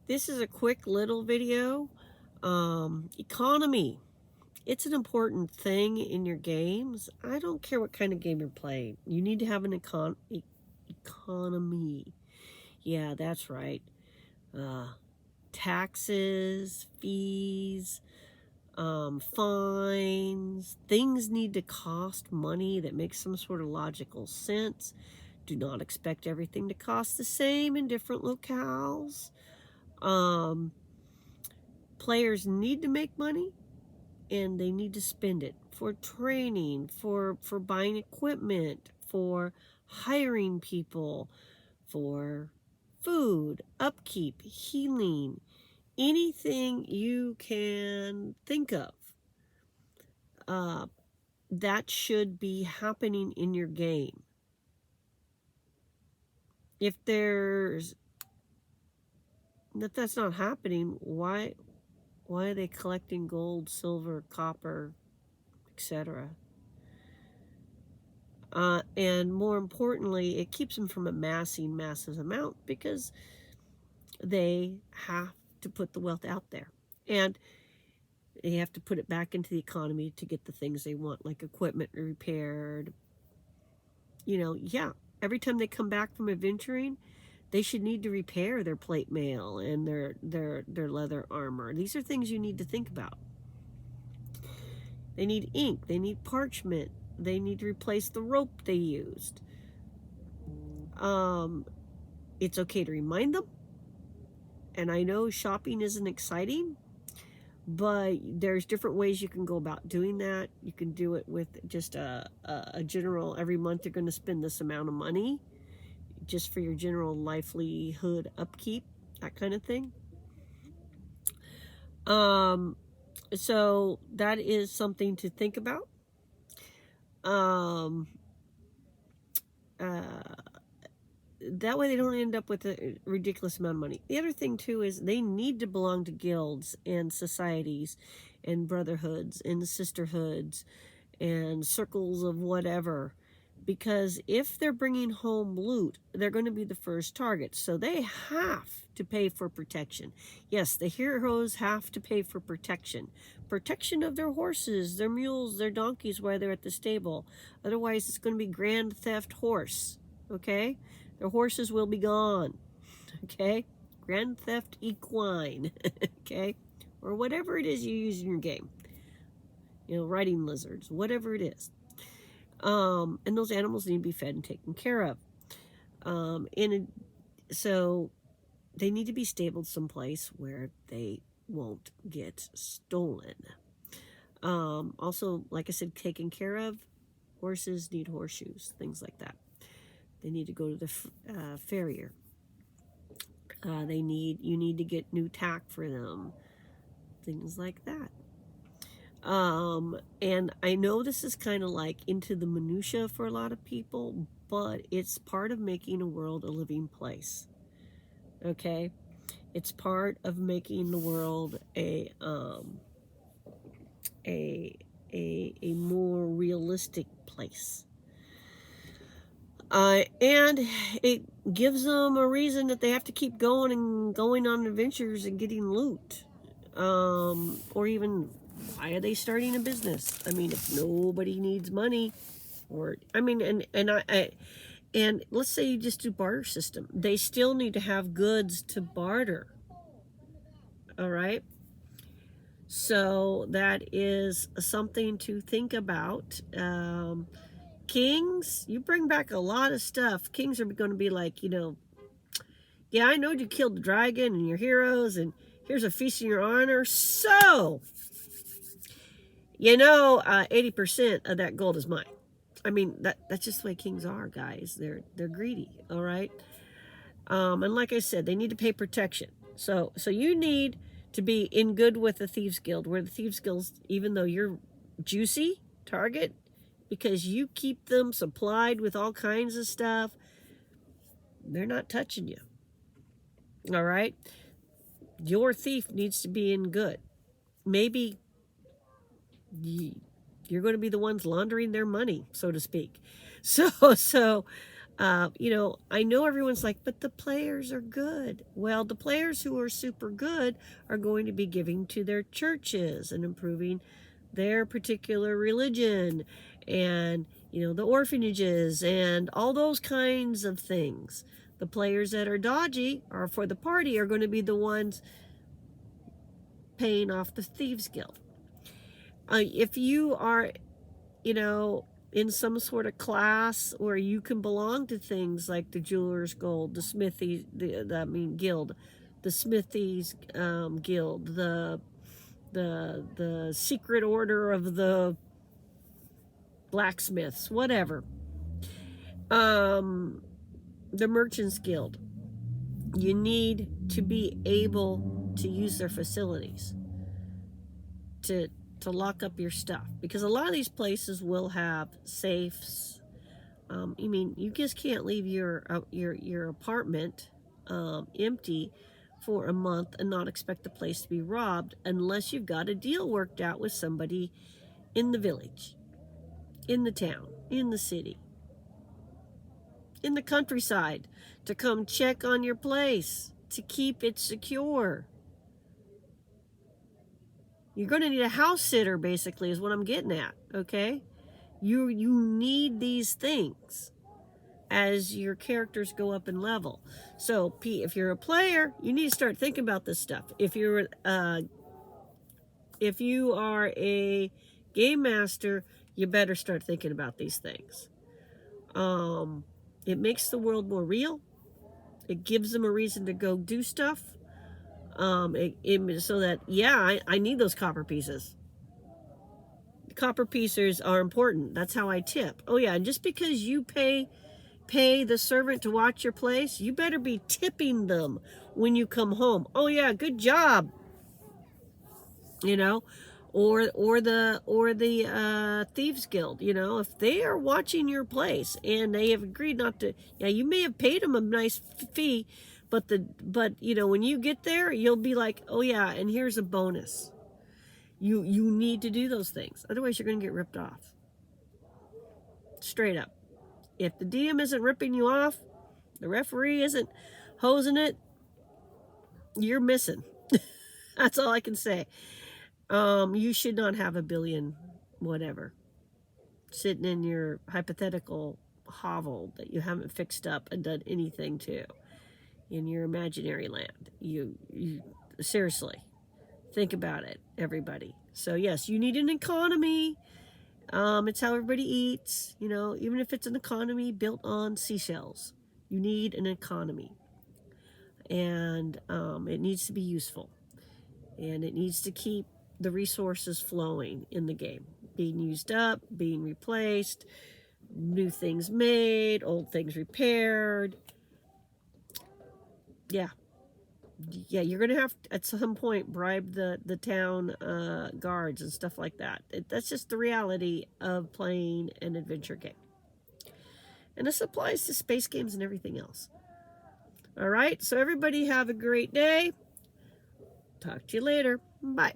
This is a quick little video. Economy. It's an important thing in your games. I don't care what kind of game you're playing. You need to have an economy. Yeah, that's right. Taxes, fees, fines. Things need to cost money that makes some sort of logical sense. Do not expect everything to cost the same in different locales. Players need to make money, and they need to spend it for training, for buying equipment, for hiring people, for food, upkeep, healing, anything you can think of. That should be happening in your game. If that's not happening, why are they collecting gold, silver, copper, etc.? And more importantly, it keeps them from amassing massive amount because they have to put the wealth out there. And they have to put it back into the economy to get the things they want, like equipment repaired. Yeah, every time they come back from adventuring, they should need to repair their plate mail and their leather armor. These are things you need to think about. They need ink, they need parchment, they need to replace the rope they used. It's okay to remind them. And I know shopping isn't exciting, but there's different ways you can go about doing that. You can do it with just a general, every month you're going to spend this amount of money just for your general livelihood upkeep, that kind of thing. So that is something to think about. That way they don't end up with a ridiculous amount of money. The other thing too is they need to belong to guilds and societies and brotherhoods and sisterhoods and circles of whatever, because if they're bringing home loot, they're going to be the first target. So they have to pay for protection. Yes, the heroes have to pay for protection of their horses, their mules, their donkeys while they're at the stable. Otherwise it's going to be grand theft horse. Okay, their horses will be gone. Okay, grand theft equine. Okay, or whatever it is you use in your game. Riding lizards, whatever it is. And those animals need to be fed and taken care of. So they need to be stabled someplace where they won't get stolen. Also, like I said, taken care of. Horses need horseshoes, things like that. They need to go to the farrier. You need to get new tack for them, things like that. And I know this is kind of like into the minutia for a lot of people, but it's part of making a world a living place. Okay, it's part of making the world a more realistic place. And it gives them a reason that they have to keep going on adventures and getting loot. Or even, why are they starting a business? I mean, if nobody needs money, and let's say you just do barter system, they still need to have goods to barter. All right. So that is something to think about. Kings, you bring back a lot of stuff. Kings are going to be like, yeah, I know you killed the dragon and your heroes, and here's a feast in your honor. So, 80% of that gold is mine. I mean, that's just the way kings are, guys. They're greedy, all right? And like I said, they need to pay protection. So you need to be in good with the Thieves Guild, where the Thieves Guild, even though you're juicy target, because you keep them supplied with all kinds of stuff, they're not touching you. All right? Your thief needs to be in good. Maybe you're going to be the ones laundering their money, so to speak. So You know, I know everyone's like, but the players are good. Well, the players who are super good are going to be giving to their churches and improving their particular religion and, you know, the orphanages and all those kinds of things. The players that are dodgy or for the party are going to be the ones paying off the Thieves Guild. If you are, you know, in some sort of class where you can belong to things like the Jeweler's Gold, the Smithy, Guild, the Smithies Guild, the Secret Order of the Blacksmiths, whatever. The Merchants Guild. You need to be able to use their facilities to lock up your stuff, because a lot of these places will have safes. I mean, you just can't leave your apartment empty for a month and not expect the place to be robbed unless you've got a deal worked out with somebody in the village, in the town, in the city, in the countryside to come check on your place to keep it secure. You're going to need a house sitter, basically, is what I'm getting at, okay? You need these things as your characters go up in level. So, if you're a player, you need to start thinking about this stuff. If you are a game master, you better start thinking about these things. It makes the world more real. It gives them a reason to go do stuff. So that, yeah, I need those copper pieces. Copper pieces are important. That's how I tip. Oh yeah, and just because you pay the servant to watch your place, you better be tipping them when you come home. Oh yeah, good job. You know, or the Thieves Guild. You know, if they are watching your place and they have agreed not to, yeah, you may have paid them a nice fee, but you know, when you get there, you'll be like, oh yeah, and here's a bonus. You need to do those things, otherwise you're going to get ripped off. Straight up. If the DM isn't ripping you off, the referee isn't hosing it, you're missing. That's all I can say. You should not have a billion whatever sitting in your hypothetical hovel that you haven't fixed up and done anything to in your imaginary land. You seriously think about it, everybody. So yes, you need an economy. It's how everybody eats, you know, even if it's an economy built on seashells. You need an economy. And it needs to be useful. And it needs to keep the resources flowing in the game. Being used up, being replaced, new things made, old things repaired. Yeah. Yeah, you're going to have to, at some point, bribe the town guards and stuff like that. That's just the reality of playing an adventure game. And this applies to space games and everything else. All right, so everybody have a great day. Talk to you later. Bye.